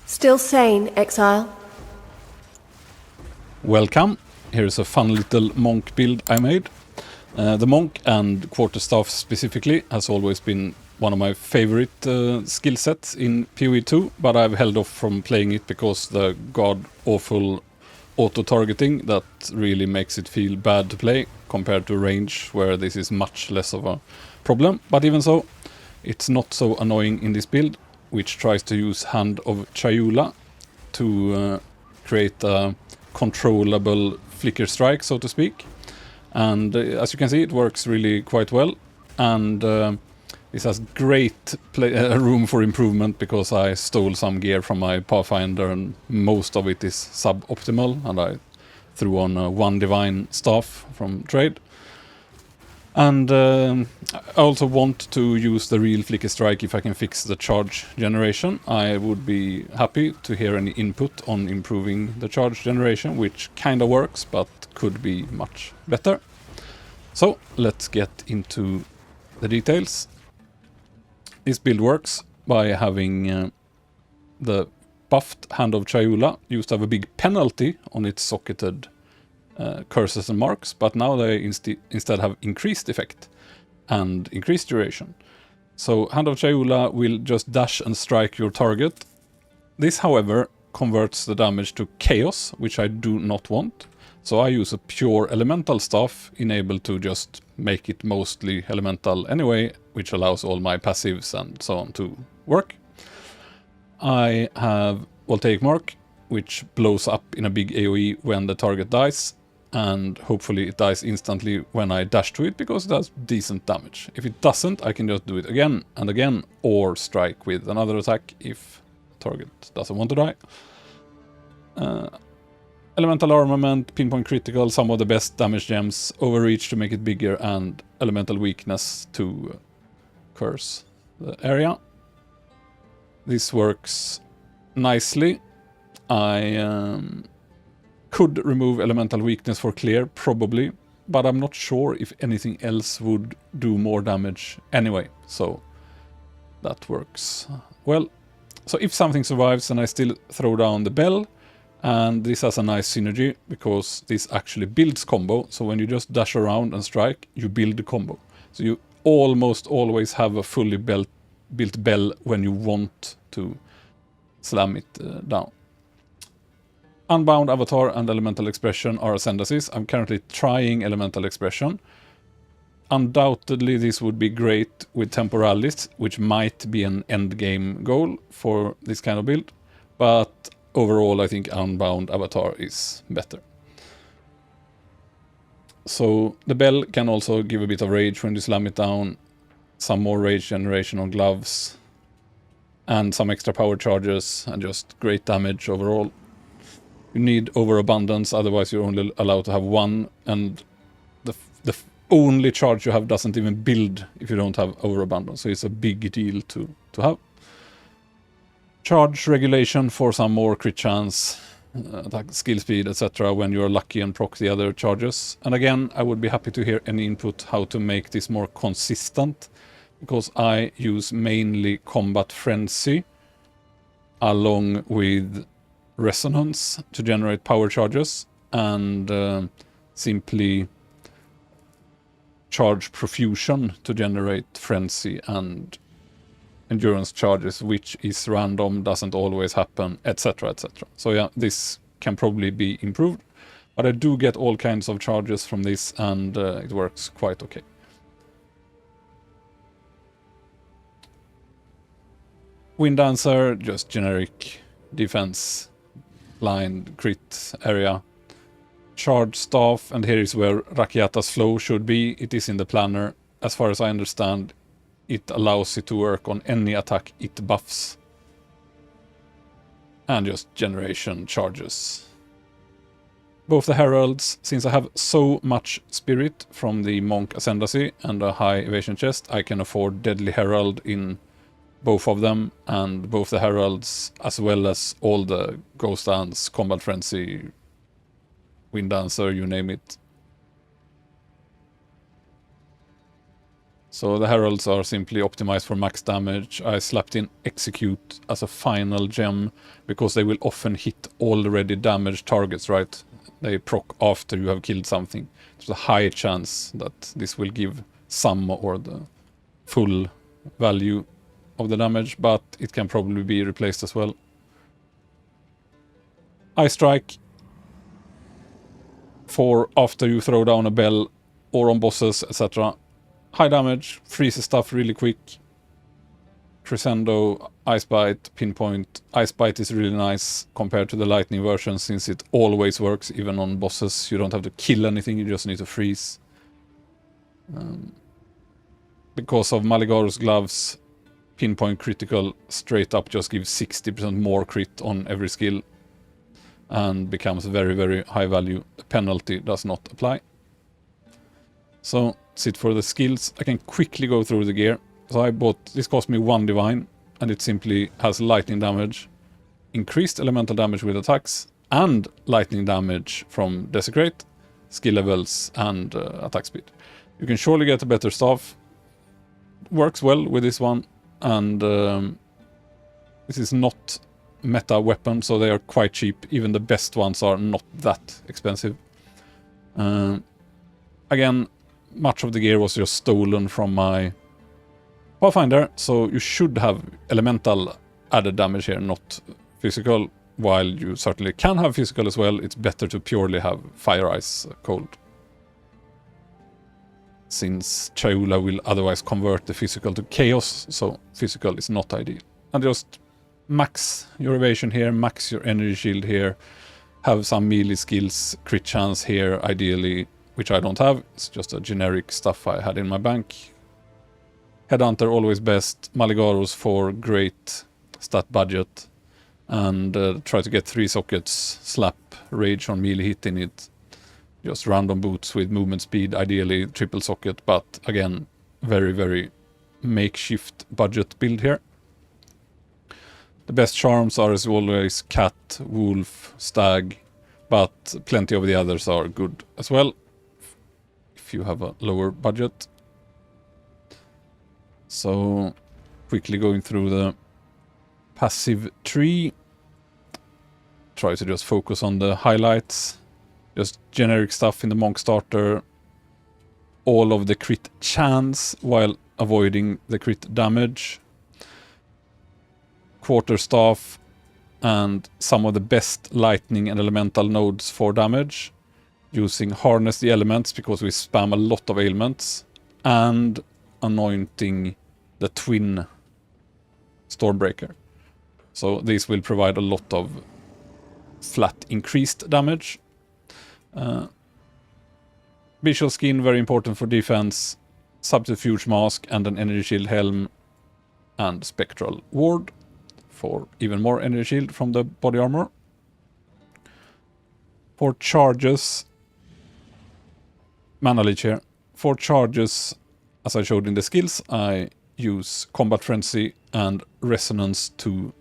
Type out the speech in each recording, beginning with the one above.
Still sane, Exile? Welcome. Here's a fun little monk build I made. The monk and quarterstaff specifically has always been one of my favorite skill sets in PoE 2, but I've held off from playing it because the god-awful auto-targeting that really makes it feel bad to play compared to range, where this is much less of a problem. But even so, it's not so annoying in this build, which tries to use Hand of Chayula to create a controllable flicker strike, so to speak. And as you can see, it works really quite well. And this has great room for improvement because I stole some gear from my Pathfinder and most of it is suboptimal. And I threw on one divine staff from trade. And I also want to use the real flicker strike if I can fix the charge generation. I would be happy to hear any input on improving the charge generation, which kind of works, but could be much better. So let's get into the details. This build works by having the buffed Hand of Chayula used to have a big penalty on its socketed curses and marks, but now they instead have increased effect and increased duration. So Hand of Chayula will just dash and strike your target. This, however, converts the damage to chaos, which I do not want. So I use a pure elemental staff, enabled to just make it mostly elemental anyway, which allows all my passives and so on to work. I have Voltaic Mark, which blows up in a big AoE when the target dies, and hopefully it dies instantly when I dash to it, because it does decent damage. If it doesn't, I can just do it again and again, or strike with another attack if the target doesn't want to die. Elemental Armament, Pinpoint Critical, some of the best damage gems, Overreach to make it bigger, and Elemental Weakness to curse the area. This works nicely. I could remove Elemental Weakness for clear, probably, but I'm not sure if anything else would do more damage anyway, so that works well. So if something survives, then I still throw down the bell, and this has a nice synergy because this actually builds combo. So when you just dash around and strike, you build the combo. So you almost always have a fully built bell when you want to slam it down. Unbound Avatar and Elemental Expression are ascendancies. I'm currently trying Elemental Expression. Undoubtedly this would be great with Temporalis, which might be an endgame goal for this kind of build. But overall, I think Unbound Avatar is better. So the bell can also give a bit of rage when you slam it down, some more rage generation on gloves, and some extra power charges, and just great damage overall. You need overabundance, otherwise you're only allowed to have one, and the only charge you have doesn't even build if you don't have overabundance, so it's a big deal to have. Charge regulation for some more crit chance, attack skill speed, etc. when you're lucky and proc the other charges. And again, I would be happy to hear any input how to make this more consistent, because I use mainly Combat Frenzy along with Resonance to generate power charges, and simply Charge Profusion to generate Frenzy and endurance charges, which is random, doesn't always happen, etc, etc. So yeah, this can probably be improved, but I do get all kinds of charges from this, and it works quite okay. Wind Dancer, just generic defense, blind, crit area. Charge Staff, and here is where Rakiata's flow should be. It is in the planner. As far as I understand, it allows it to work on any attack it buffs. And just generation charges. Both the Heralds, since I have so much spirit from the Monk Ascendancy and a high evasion chest, I can afford Deadly Herald in both of them, and both the Heralds as well as all the Ghost Dance, Combat Frenzy, Wind Dancer, you name it. So the heralds are simply optimized for max damage. I slapped in execute as a final gem because they will often hit already damaged targets, right? They proc after you have killed something. There's a high chance that this will give some or the full value of the damage, but it can probably be replaced as well. Eye Strike for after you throw down a bell or on bosses, etc. High damage, freezes stuff really quick. Crescendo, Ice Bite, Pinpoint. Ice Bite is really nice compared to the lightning version since it always works, even on bosses. You don't have to kill anything, you just need to freeze. Because of Maligaro's gloves, Pinpoint critical straight up just gives 60% more crit on every skill and becomes very, very high value. The penalty does not apply. So that's it for the skills. I can quickly go through the gear. So I bought, this cost me 1 divine, and it simply has lightning damage, increased elemental damage with attacks, and lightning damage from Desecrate, skill levels, and attack speed. You can surely get a better staff. Works well with this one, and this is not meta weapon, so they are quite cheap. Even the best ones are not that expensive. Again, much of the gear was just stolen from my Pathfinder, so you should have elemental added damage here, not physical. While you certainly can have physical as well, it's better to purely have Fire, Ice, Cold. Since Chayula will otherwise convert the physical to chaos, so physical is not ideal. And just max your evasion here, max your energy shield here, have some melee skills, crit chance here, ideally, which I don't have. It's just a generic stuff I had in my bank. Headhunter always best, Maligaros for great stat budget, and try to get 3 sockets, slap, rage on melee hit in it. Just random boots with movement speed, ideally triple socket, but again, very, very makeshift budget build here. The best charms are as always cat, wolf, stag, but plenty of the others are good as well, if you have a lower budget. So, quickly going through the passive tree. Try to just focus on the highlights. Just generic stuff in the monk starter. All of the crit chance while avoiding the crit damage. Quarterstaff and some of the best lightning and elemental nodes for damage. Using Harness the Elements because we spam a lot of ailments. And anointing the twin Stormbreaker. So these will provide a lot of flat increased damage. Visual Skin, very important for defense. Subterfuge Mask and an Energy Shield Helm. And Spectral Ward for even more energy shield from the body armor. For charges, Mana Leech here. For charges, as I showed in the skills, I use Combat Frenzy and Resonance to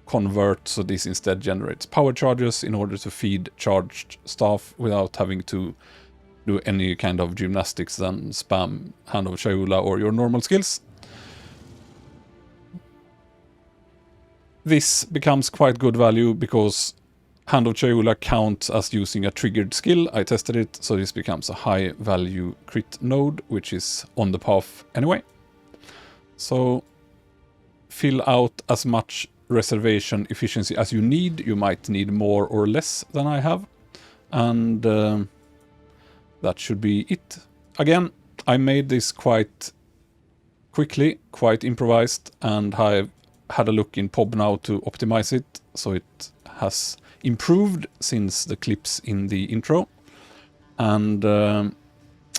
convert, so this instead generates power charges in order to feed charged staff without having to do any kind of gymnastics than spam Hand of Chayula or your normal skills. This becomes quite good value because Hand of Chayula counts as using a triggered skill. I tested it, so this becomes a high value crit node, which is on the path anyway. So fill out as much reservation efficiency as you need. You might need more or less than I have. And that should be it. Again, I made this quite quickly, quite improvised, and I've had a look in PoB now to optimize it, so it has improved since the clips in the intro, and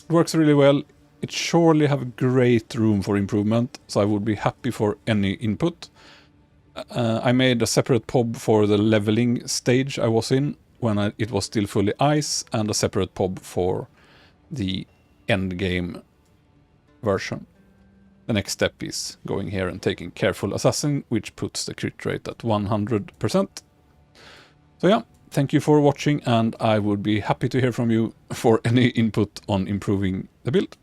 works really well. It surely have great room for improvement, so I would be happy for any input. I made a separate PoB for the leveling stage I was in when it was still fully ice, and a separate PoB for the end game version. The next step is going here and taking Careful Assassin, which puts the crit rate at 100%. So yeah, thank you for watching, and I would be happy to hear from you for any input on improving the build.